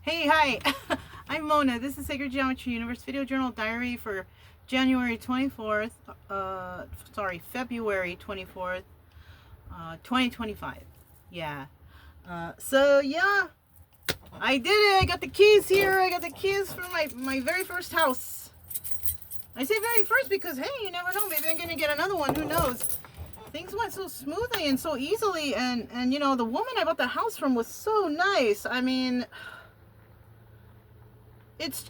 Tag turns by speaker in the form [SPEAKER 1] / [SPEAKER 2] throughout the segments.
[SPEAKER 1] Hey, hi, I'm Mona. This is Sacred Geometry Universe Video Journal Diary for January 24th, February 24th, 2025. Yeah. Yeah, I did it. I got the keys here. I got the keys for my very first house. I say very first because, hey, you never know. Maybe I'm going to get another one. Who knows? Things went so smoothly and so easily. And you know, the woman I bought the house from was so nice. I mean,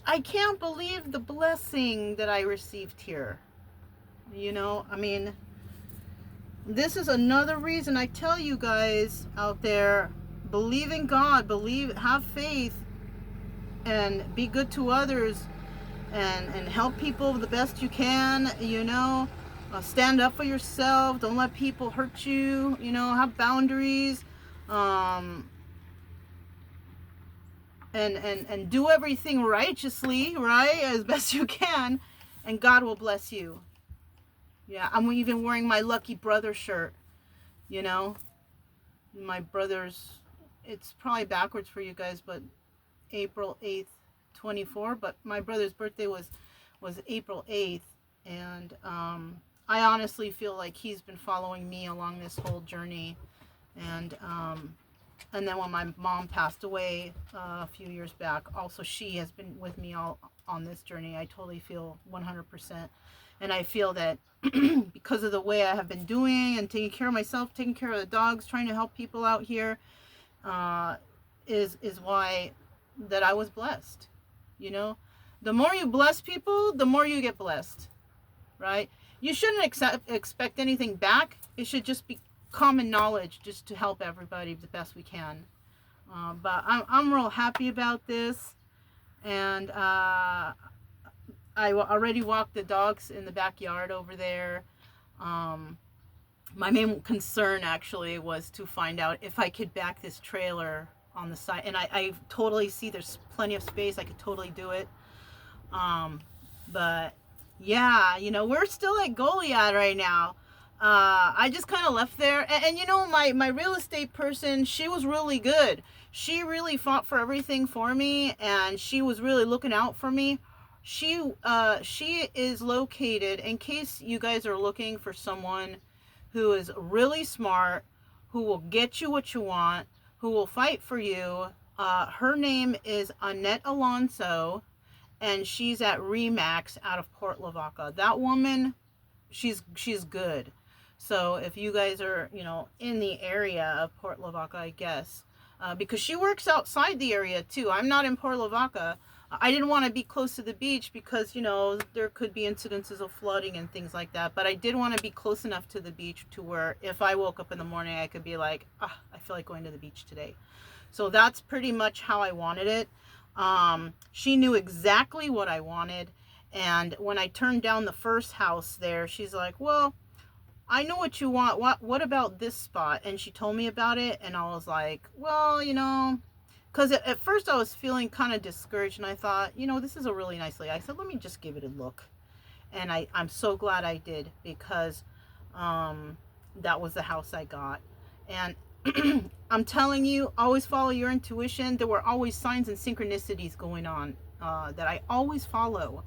[SPEAKER 1] I can't believe the blessing that I received here. You know, I mean, this is another reason I tell you guys out there, believe in God, have faith, and be good to others, and help people the best you can, you know. Stand up for yourself. Don't let people hurt you, you know, have boundaries. And do everything righteously, right, as best you can, and God will bless you. Yeah, I'm even wearing my lucky brother shirt, you know. My brother's, it's probably backwards for you guys, but April 8th, 24, but my brother's birthday was April 8th, and I honestly feel like he's been following me along this whole journey, and then when my mom passed away a few years back, also she has been with me all on this journey. I totally feel 100%. And I feel that because of the way I have been doing and taking care of myself, taking care of the dogs, trying to help people out here, is why that I was blessed. You know, the more you bless people, the more you get blessed, right? You shouldn't expect anything back. It should just be common knowledge, just to help everybody the best we can. But I'm real happy about this, and I already walked the dogs in the backyard over there. My main concern actually was to find out if I could back this trailer on the side, and I totally see there's plenty of space. I could totally do it. But yeah, you know, we're still at Goliad right now. I just kind of left there, and you know, my real estate person, she was really good. She really fought for everything for me, and she was really looking out for me. She is located, in case you guys are looking for someone who is really smart, who will get you what you want, who will fight for you. Her name is Annette Alonso, and she's at Remax out of Port Lavaca. That woman, she's good. So if you guys are, you know, in the area of Port Lavaca, I guess, because she works outside the area too. I'm not in Port Lavaca. I didn't want to be close to the beach because, you know, there could be incidences of flooding and things like that. But I did want to be close enough to the beach to where if I woke up in the morning, I could be like, I feel like going to the beach today. So that's pretty much how I wanted it. She knew exactly what I wanted. And when I turned down the first house there, she's like, well, I know what you want. What about this spot? And she told me about it, and I was like, well, you know, because at first I was feeling kind of discouraged, and I thought, you know, this is a really nice lake. I said, let me just give it a look. And I'm so glad I did, because that was the house I got. And I'm telling you, always follow your intuition. There were always signs and synchronicities going on that I always follow.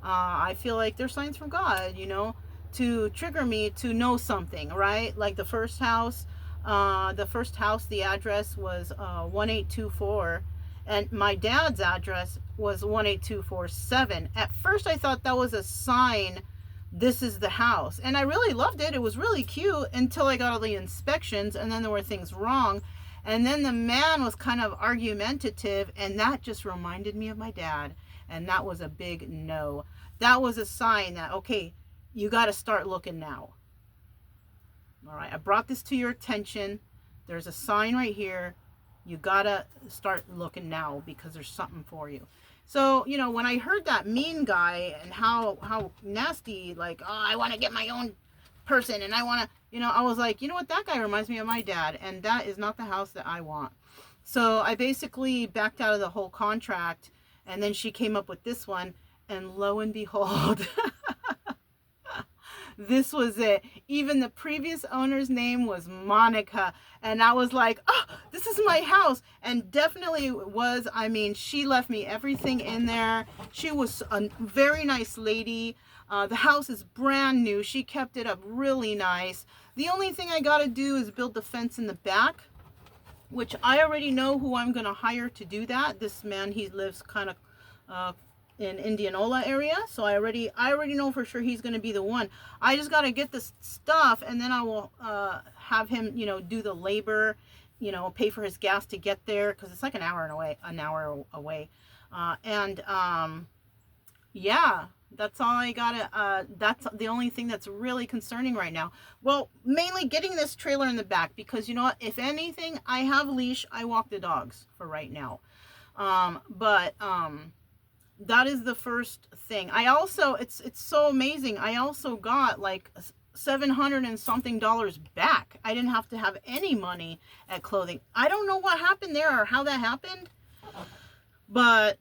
[SPEAKER 1] I feel like they're signs from God, you know, to trigger me to know something, right? Like the first house, the address was 1824, and my dad's address was 18247. At first I thought that was a sign, this is the house, and I really loved it. It was really cute until I got all the inspections, and then there were things wrong, and then the man was kind of argumentative, and that just reminded me of my dad, and that was a big no. That was a sign that, okay, you got to start looking now. All right, I brought this to your attention. There's a sign right here. You got to start looking now, because there's something for you. So, you know, when I heard that mean guy and how nasty, like, oh, I want to get my own person, and I want to, you know, I was like, you know what, that guy reminds me of my dad, and that is not the house that I want. So I basically backed out of the whole contract, and then she came up with this one, and lo and behold, this was it. Even the previous owner's name was Monika. And I was like, oh, this is my house. And definitely was. I mean, she left me everything in there. She was a very nice lady. The house is brand new. She kept it up really nice. The only thing I got to do is build the fence in the back, which I already know who I'm going to hire to do that. This man, he lives kind of in Indianola area, so I already know for sure he's going to be the one. I just got to get this stuff, and then I will have him, do the labor, pay for his gas to get there, because it's like an hour away. Yeah, that's all I gotta, that's the only thing that's really concerning right now. Well, mainly getting this trailer in the back, because you know what, if anything, I have a leash, I walk the dogs for right now. That is the first thing. I also, it's so amazing, I also got like $700 and something back. I didn't have to have any money at clothing. I don't know what happened there or how that happened, but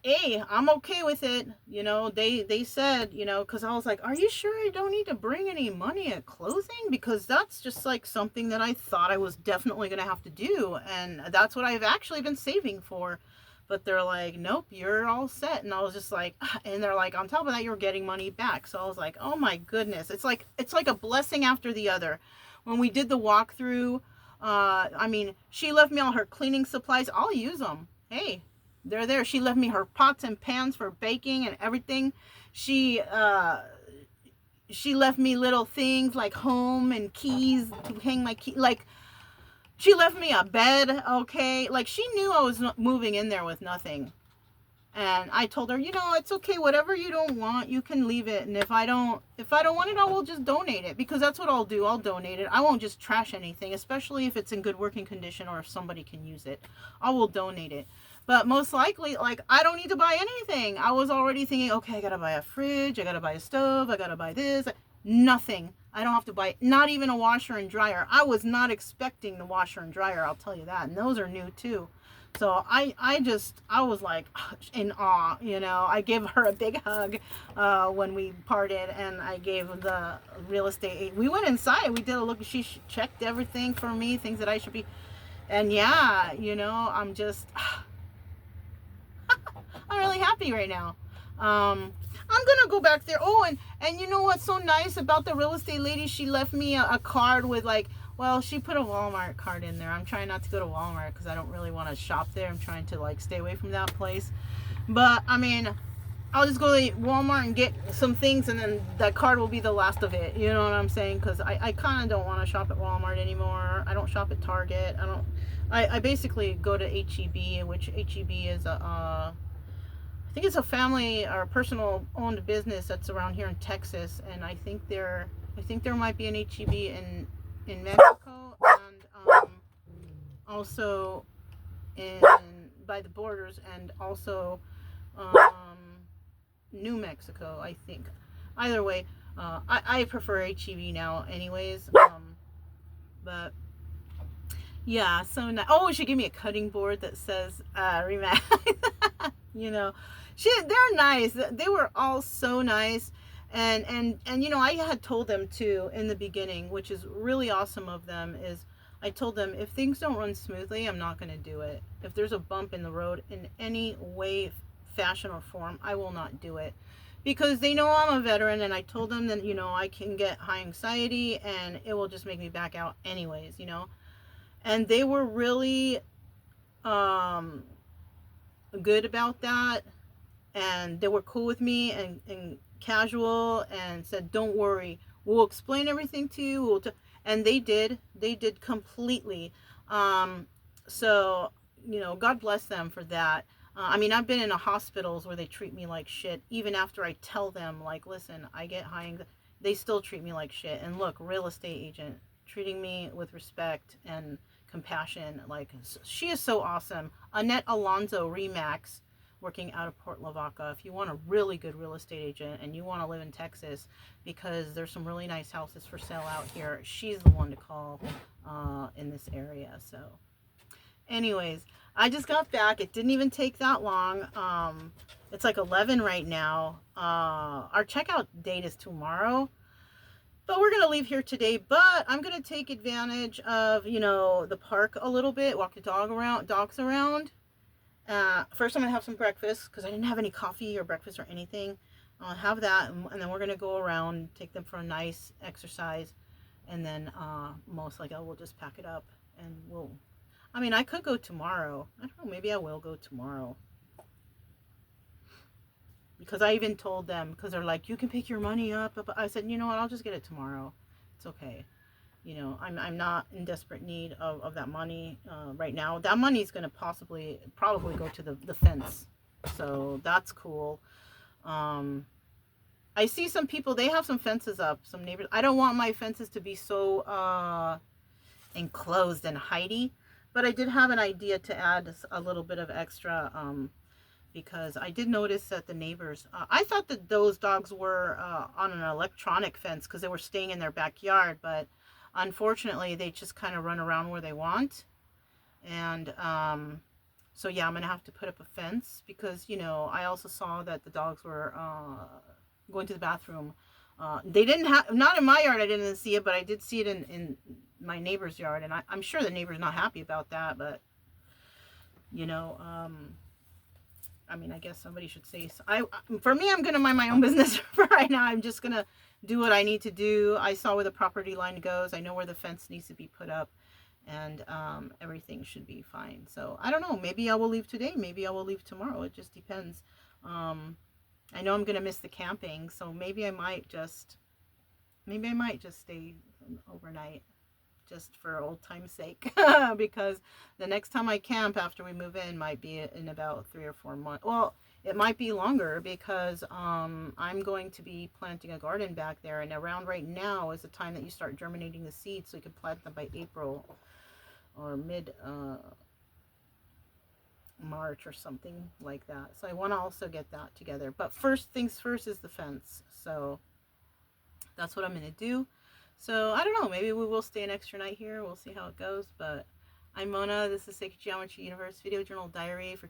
[SPEAKER 1] hey, I'm okay with it. They said, because I was like, are you sure I don't need to bring any money at closing? Because that's just like something that I thought I was definitely going to have to do. And that's what I've actually been saving for. But they're like, nope, you're all set. And I was just like, and they're like, on top of that, you're getting money back. So I was like, oh my goodness. It's like a blessing after the other. When we did the walkthrough, I mean, she left me all her cleaning supplies. I'll use them. Hey, they're there. She left me her pots and pans for baking and everything. She left me little things like home and keys to hang my key. Like, she left me a bed, okay? Like, she knew I was moving in there with nothing. And I told her, it's okay. Whatever you don't want, you can leave it. And if I don't want it, I will just donate it, because that's what I'll do. I'll donate it. I won't just trash anything, especially if it's in good working condition or if somebody can use it. I will donate it. But most likely, like, I don't need to buy anything. I was already thinking, okay, I got to buy a fridge. I got to buy a stove. I got to buy this. Nothing. I don't have to buy, not even a washer and dryer. I was not expecting the washer and dryer, I'll tell you that. And those are new too. So I was like in awe, I gave her a big hug when we parted, and I gave the real estate. We went inside, we did a look, she checked everything for me, things that I should be, and yeah, I'm just, I'm really happy right now. I'm gonna go back there. Oh, and you know what's so nice about the real estate lady? She left me a card with like, well, she put a Walmart card in there. I'm trying not to go to Walmart because I don't really want to shop there. I'm trying to like stay away from that place. But I mean, I'll just go to Walmart and get some things, and then that card will be the last of it. You know what I'm saying? Because I kind of don't want to shop at Walmart anymore. I don't shop at Target. I basically go to HEB, which HEB is I think it's a family or personal owned business that's around here in Texas, and I think there might be an HEB in Mexico, and also by the borders, and also New Mexico, I think. Either way, I prefer HEB now anyways, but yeah, so now, oh, she gave me a cutting board that says Remax. They're nice. They were all so nice, and I had told them too in the beginning, which is really awesome of them, is I told them, if things don't run smoothly, I'm not going to do it. If there's a bump in the road in any way, fashion, or form, I will not do it, because they know I'm a veteran, and I told them that I can get high anxiety and it will just make me back out anyways, and they were really good about that, and they were cool with me and casual, and said, don't worry, we'll explain everything to you. And they did completely. So God bless them for that. I mean, I've been in hospitals where they treat me like shit, even after I tell them, like, listen, I get high anxiety. They still treat me like shit. And look, real estate agent treating me with respect and compassion. Like, she is so awesome. Annette Alonzo Remax, working out of Port Lavaca. If you want a really good real estate agent and you want to live in Texas, because there's some really nice houses for sale out here, she's the one to call in this area. So anyways, I just got back. It didn't even take that long. It's like 11 right now. Our checkout date is tomorrow. But we're going to leave here today, but I'm going to take advantage of, you know, the park a little bit, walk the dogs around. First I'm going to have some breakfast because I didn't have any coffee or breakfast or anything. I'll have that, and then we're going to go around, take them for a nice exercise, and then most likely we'll just pack it up, and I mean, I could go tomorrow. I don't know, maybe I will go tomorrow. Because I even told them, because they're like, you can pick your money up. But I said, you know what, I'll just get it tomorrow. It's okay. You know, I'm not in desperate need of that money right now. That money is going to probably go to the fence. So that's cool. I see some people, they have some fences up, some neighbors. I don't want my fences to be so enclosed and hidey. But I did have an idea to add a little bit of extra because I did notice that the neighbors, I thought that those dogs were on an electronic fence because they were staying in their backyard, but unfortunately they just kind of run around where they want. And so yeah, I'm gonna have to put up a fence because, you know, I also saw that the dogs were going to the bathroom. They didn't have, not in my yard, I didn't see it, but I did see it in my neighbor's yard, and I'm sure the neighbor's not happy about that, but you know, I mean, I guess somebody should say so. For me, I'm going to mind my own business for right now. I'm just going to do what I need to do. I saw where the property line goes. I know where the fence needs to be put up, and everything should be fine. So I don't know. Maybe I will leave today. Maybe I will leave tomorrow. It just depends. I know I'm going to miss the camping, so maybe I might just stay overnight, just for old time's sake. Because the next time I camp after we move in might be in about 3 or 4 months. Well, it might be longer because I'm going to be planting a garden back there, and around right now is the time that you start germinating the seeds, so you can plant them by April or mid March or something like that. So I want to also get that together, but first things first is the fence. So that's what I'm going to do. So I don't know, maybe we will stay an extra night here. We'll see how it goes. But I'm Mona. This is Sacred Geometry Universe Video Journal Diary for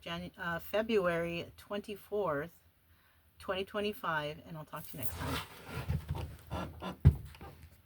[SPEAKER 1] February 24th, 2025. And I'll talk to you next time.